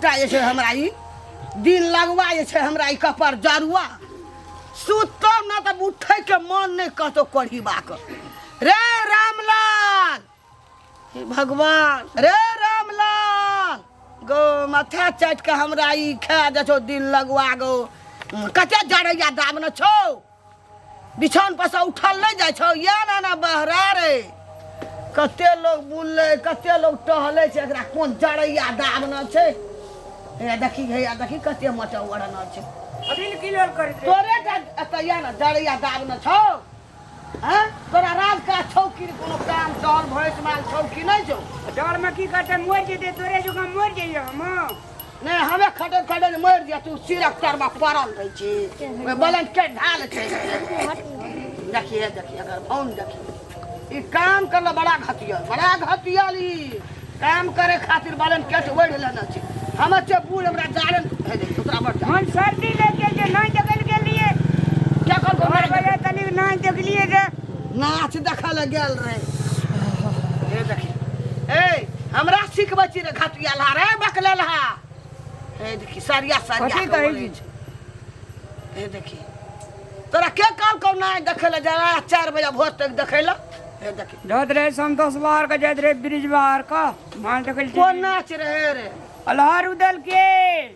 बेटा जे छै हमरा ई दिन लगवा जे छै हमरा ई कपर जरुआ सुतब न त उठै के मन नहीं कहतो कढ़ीबा के रे रामलाल हे भगवान रे रामलाल गो माथा चाट के हमरा ई खा दे छो दिन लगवा गो कते जड़ैया दाम न छौ बिछौन पर से उठल नहीं जाय छौ या ना बहरा रे कते लोग बुलले कते लोग टहले छै एकरा कोन जड़ैया दाम न छै हे देखी कते मोटा वड़ा न छै अभी किलो कर दे तोरे अतया न जड़ैया दाम न छौ हैं तोरा राज का छौ कि कोनो काम चल भैंस माल छौ कि नहीं छौ डर में की करते मर जेते तोरे जो काम मर जाइए हम नहीं हमें खड़े खड़े मर दिया तू सिरक तरबा पड़ल रही छी मैं बलन के ढाल छै देखिए अगर फोन देखिए ई काम करला बड़ा घटिया ली काम करे खातिर बलन के ओढ़ लेना छै हम से बूढ़ हमरा जारन है दे तोरा बड़ हम सर्दी लेके जे नहीं देखल के लिए क्या कर दो घर बजे तनी नहीं देख लिए रे नाच देखल गेल रे ए देखी ए हमरा सिखबै छी रे घटिया ला रे बकलेल हा ए देखी सरिया कथी कहै छी ए देखी तोरा के काम कौन नहीं देखले जरा 4 बजे भोर तक देखैला ए देखी जात रे सम 10 बार का जात रे ब्रिज बाहर का मान देखल कोन नाच रहे रे अलहार उदल के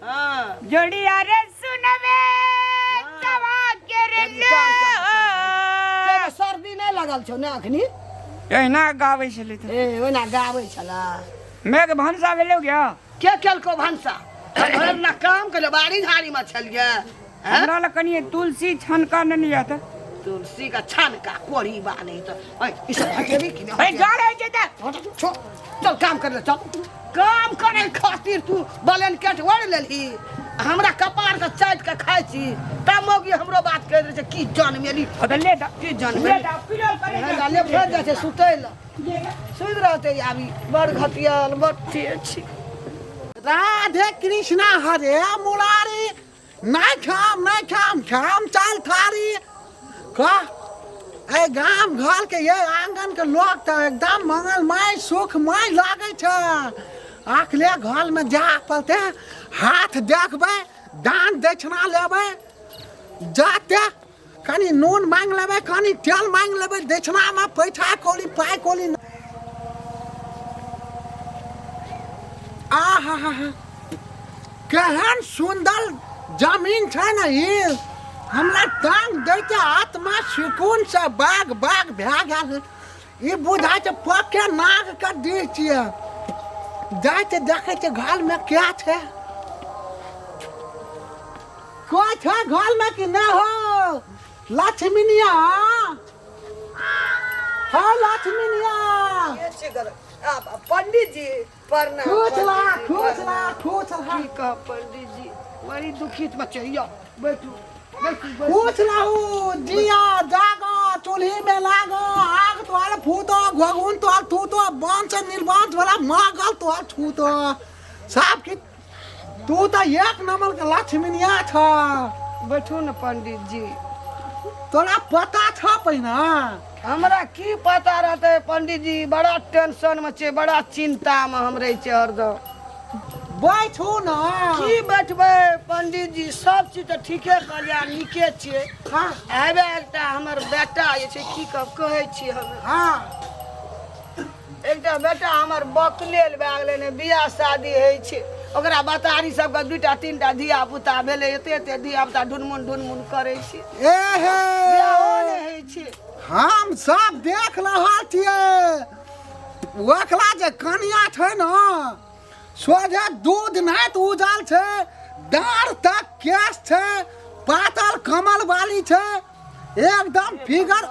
हां जोड़ी अरे सुनबे तवा के रे तेरे सर्दी नहीं लगल छौ ना अखनी एना गाबै छले त ए ओना गाबै छला मैं के भंसा भेलौ गया के केलको भंसा घर ना काम करे बाड़ी झाड़ी में छलिए हमरा ल कनी तुलसी छनका नहीं आता तुलसी का छान का कोड़ी बानी तो इस हटेबी कि भाई जा रहे जेता चल काम कर ले चल काम करे खातिर तू बलन केट ओढ़ लेली हमरा कपार के चाट के खाइ छी तब मोगी हमरो बात कह दे छै की जान मेली ले दा की जान ले मेली दा पिलर करे ले भेज जाय छै सुतै ल सुत रहते आबी बड़ घटियाल बट्टी छी राधे कृष्णा हरे मुरारी नहीं खाम चाल थारी का ए गाम घर के ये आंगन के लोग तो एकदम मंगलमय सुखमय लागे छ आखले घर में जा पलते हाथ देखबे दान दक्षिणा लेबे जाते कनी नून मांग लेबे कनी तेल मांग लेबे दक्षिणा में पैठा कोली पाय कोली आहा केहन सुंदर जमीन छै न ई हमरा टांग दैते आत्मा सुकून से बाग भए गेल ई बुझाइ छै पक्के नाग के दी छियै जाइते देखै छै घर में क्या छै कोई छै घर में कि नहीं हो लक्ष्मीनिया हो लक्ष्मीनिया पंडित जी प्रणाम खुश ला की का पंडित जी बड़ी दुखित में चाहिए बैठू पूछ लहू जिया जागो चूल्ही में लागो आग तोर फूटो घगुन तोर टूटो बांस से निर्बांस वाला मागल तोर छूटो सब की तू तो एक नंबर के लक्ष्मीनिया था बैठू न पंडित जी तोरा पता था पहिना हमरा की पता रहते पंडित जी बड़ा टेंशन में छे बड़ा चिंता में हम रहे छे हरदम बैठू ना की बैठबे पंडित जी सब चीज तो ठीके कहलिया नीके छे हाँ आबे एकटा हमर बेटा जे छे की कहै छी हम हाँ एकटा बेटा हमर बकलेल भए गेलै ने बियाह शादी होइ छै ओकरा बतारी सबके दूटा तीनटा धिया पुता भेलै एते धिया पुता ढुनमुन करै छै ए हे बियाहो नहि होइ छै हम सब देख रहल छियै ओकरा जे कनिया छै ना सोझे दूध नहीं तो उजल छे डार तक केस छे पातल कमल वाली छे एकदम फिगर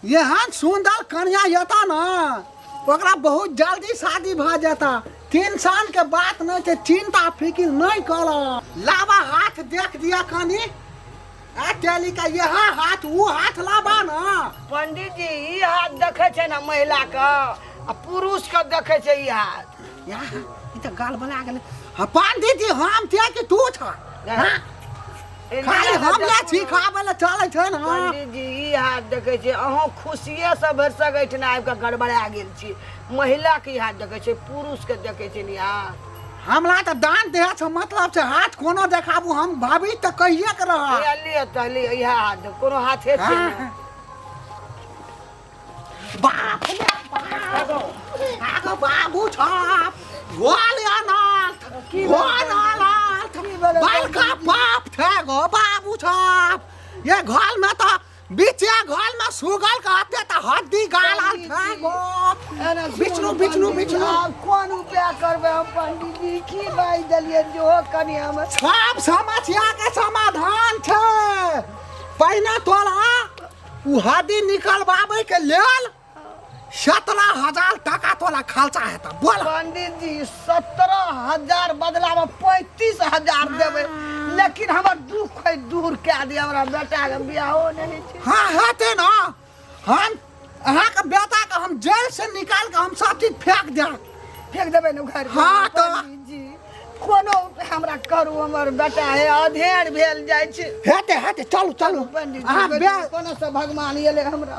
यहन सुंदर कन्या येता ना ओकरा बहुत जल्दी शादी भ जाता टेंशन के बात नहीं छे चिंता फिकिर नहीं कर लावा हाथ देख दिया कनी आ तेली का यह हाथ वो हाथ लावा ना पंडित जी ई हाथ देखे छै ना महिला का आ पुरुष का देखे छै ई हाथ या ई त गाल बना गेले पंडित जी हम ते कि तू छ खाली हम ला सिखाबे ला चले छै ना पंडित जी ई हाथ देखे छै अहाँ खुशिये से भर सकैठ ना आबि के गड़बड़ा गेल छी महिला के हाथ देखे छै पुरुष के देखे छै नि हाथ हमला तो दान दे छ मतलब से हाथ कोनो देखाबू हम भाभी त कहिए के रह लियो त लियो इहा हाथ कोनो हाथे छै ना। बाप रे बाप बाबू छाप गोल अनाथ गोल अनाथ बड़का बाप थे गो बाबू छाप ये घर में तो बीचे घर में सुगल कहते तो हड्डी गालल थे गो बिचनु बिचनु बिचनु कोन उपाय करबे हम पंडित जी की बाई देलिए जो कनी हम सब समस्या के समाधान छे पहिने तोरा उ हड्डी निकलवावे के लेल 17,000 टका तोला खर्चा हेता बोल पंडित जी 17,000 बदला में 35,000 देबे लेकिन हमर दुख है दूर कए दे हमरा बेटा के बियाहो नहीं छै। हाँ हेते ना हम अहाँ के बेटा के हम जेल से निकाल के हम सब चीज फेंक दे फेंक देबे न घर हाँ तो पंडित जी कोनो हमरा करू हमर बेटा है अधेड़ भेल जाय छै। हेते हेते चलू चलू पंडित अहाँ जी बे कोनो से भगवान एले हमरा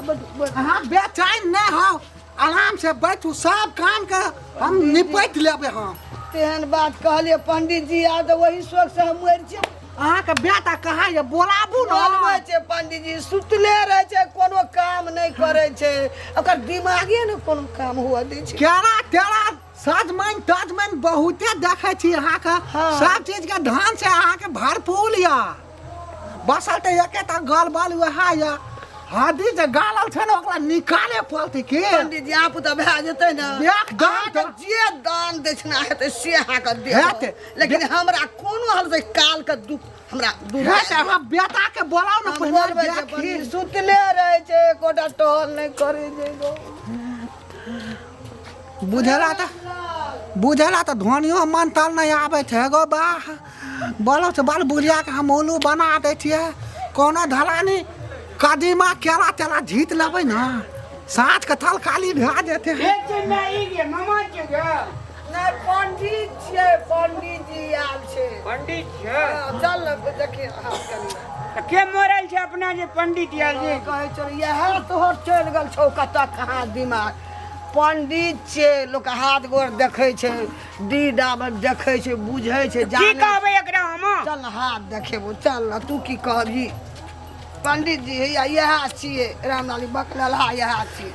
अहाँ बेचैन नहीं हो आराम से बैठू सब काम के हम निपट लेबे हम तेहन बात कहलिए पंडित जी आ तो वही शौक से हम मर छै। अहाँ के बेटा कहाँ ये बोलाबू ना बोलबै छै पंडित जी सुतले रहे छै कोनो काम नहीं करे छै ओकर दिमागे ने कोनो काम हुआ दै छै। केरा तेरा सजमैन तजमैन बहुते देखे छी अहाँ के हाँ। सब चीज के धान से अहाँ के भरपूर या बसल तो एकेटा गल बल वह या हड्डी जे गालल छै न ओकरा निकाले पड़तै के पंडित जी आप तो भए जेतै ना एक दान अहाँके जे दान दक्षिणा हेतै से अहाँके हेतै। देब लेकिन हमरा कोनो हल से काल के दुख हमरा दूर हेते अहाँ बेटा के बोलाउ न पहिने बोलबै छै देखी पंडित सुतले रहे छै कोटा टहल नहीं करे छै गो बुझेला त धोनियो मन तल नहीं आबै छै गो बा बोलो से बाल बुढ़िया के हम उल्लू बना दै छियै कोनो धलानी कदीमा केरा तेरा जीत लेबै ना साँझ के थल खाली भए जेते नहीं पंडित छै पंडित जी आयल छै पंडित छै चल देखिए हाथ करी के मरल छै अपना जे पंडित आयल छै कहै छै यह तोहर चलि गेल छौ कतऽ कहाँ दिमाग पंडित छै लोक हाथ गोड़ देखै छै डीड आबे देखै छै बुझै छै की जानै कहबै एकरा हम चल हाथ देखेबो चल न तू की कहबी पंडित जी यह छियै रामलाली बकलहा यह छियै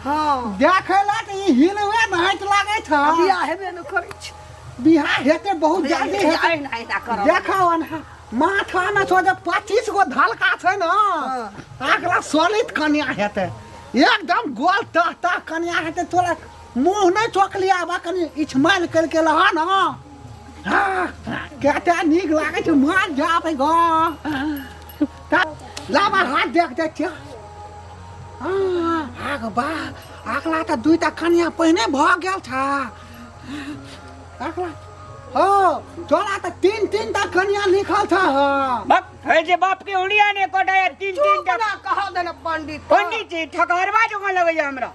हाँ देखैला त ई हिलवे नाइत लागै छ बियाह हेबे न करै छै बिहार हेते बहुत जल्दी हेते देखो न माथा में सोचे 25 गो धलका छै न अगला सॉलिड कन्या हेते एकदम गोल टहटा कन्या हेते तोरा मुंह नहीं चोकलिया बा कनी इछमाल करके लहा न केटा नीक लागे छै मार जाबै गो लाबा हाथ देख देख छियै आग बा अगला त दुईटा कन्या पहिने भ गेल छ अगला हो तोरा त तीन टा कन्या लिखल छ बाप है जे बाप के उड़िया ने कोटाया तीन टा ना कहा देना पंडित पंडित जी ठकरवा जो लगे हमरा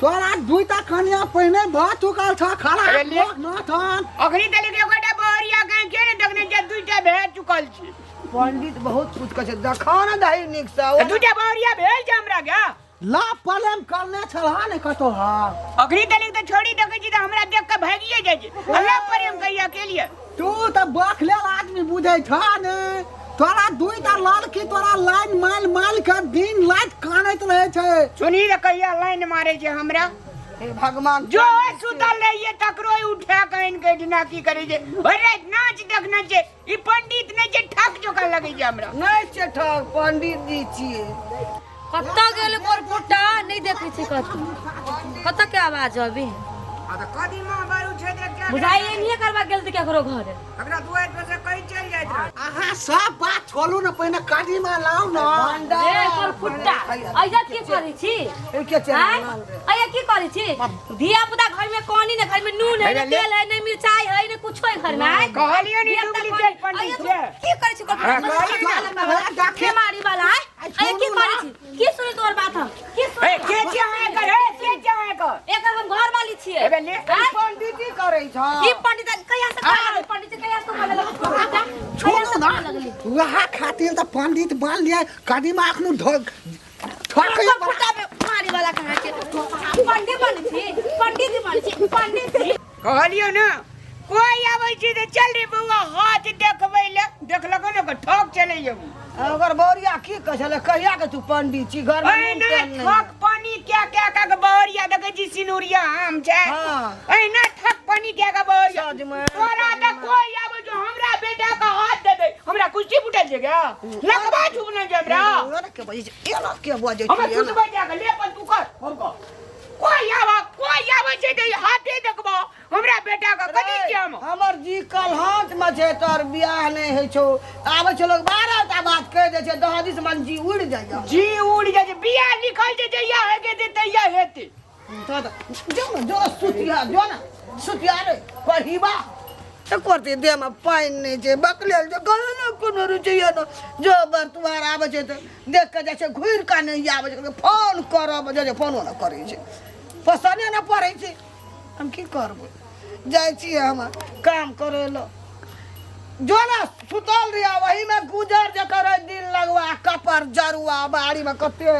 तोरा दुईटा कन्या पहिने भ चुकल छ खड़ा अरे ले। नाथन अखनी तले के कोटा बहरिया कहीं के ने देखने जे दुईटा भे चुकल छी पंडित बहुत कुछ कहै छै देखा न दही नीक से दुईटा बहरिया भेल छै हमरा के ला पलेम करने छलहा ने कतो हा अखनी तले के छोड़ी देखे छी त हमरा देख के भागिए जाय छै अल्लाह प्रेम कहिया के लिए तू त बखलेल आदमी बुझै छ ने तोरा दुईटा लड़की तोरा लाइन माल के दिन रात कानैत रहे छै सुनी रे कहिया लाइन मारे छै हमरा हे भगवान जो सुतल रहिए तकरो उठा कहीं के दिना की करे जे भरे नाच देखना छै ई पंडित ने जे ठक जोका लगे छै हमरा नहीं छै ठक पंडित जी छियै कत्ता गेल पर पुट्टा नहीं देखे छी कत्ता के आवाज अभी आ त कदीमा बारू छै देख के बुझाइए नहीं करवा गेल त केकरो घर हमरा दुआर पर से कहीं चल जाइत रह अहाँ सब बात छोड़ू ने पहिने काजीमा लाउ न रे पर पुट्टा अइजा की करै छी ए के छै अइया की करै छी धिया पुता घर में कोनी ने घर में नून है ने तेल है ने मिर्चाई है ने कुछ है घर में कहलियो नी डुप्लीकेट पंडित छै की करै छी देखे मारी वाला है अइया की करै छी की सुनी तोर बात हम की ए सुनी के चाहे कर हे के चाहे कर एकर हम घर वाली छियै एबे ले पंडित जी करै छ ई पंडित कहिया से करे पंडित कहिया से बोले छोड़ू ना वह खातिर त पंडित बन लिया काजीमा अखनु ठकै पुट्टा पे मारी वाला कहां के पंडित बनी छी पंडित जी कहलियो ना कोई आबै छै त चल रे बउआ हाथ देखबै ले देखलको न ठक चले जेबू अगर बौरिया की कह छले कहिया के तू पंडित छी घर में नून एना तेल नहीं ठक पानी क्या क्या का बहरिया देखे छी सिनुरिया आम छै हाँ। एना ठक पानी क्या का बहरिया सज में। तोरा त कोई आबै जो हमरा बेटा का हाथ दे दे हमरा कुश्ती फुटल छै क्या लकबा छुप न जमरा ओरा के बजे एना के बजे हमरा छी कुछ बजा के ले पर तू कर हम को कोई आबै छै त हाथे देखबो हमरा बेटा का कदी जाम हमर जी कल हाथ में छै तोर बियाह नहीं है छो आबै छ लोग 12 टा बात कह दे छै 10 दिन मन जी उड़ जाइया जी उड़ जाय छै बिया लिखल छै जइया है के दे तइया हेते तो जो ना जो सुतिया जो ना सुतिया रे कहिबा त करते दे में पाइन नहीं छै बकलेल जे कहे ना कोनो रुचैया न जो बर तुम्हार आबै छै त देख के जाय छै घुर का नहीं आबै छै फोन करब जे फोनो न करै छै पसने न पड़ै छै हम की करबै जाय छी हम काम करे लो जो ना सुतल रिया वही में गुजर जे करे दिन लगवा कपर जरुआ बाड़ी में कते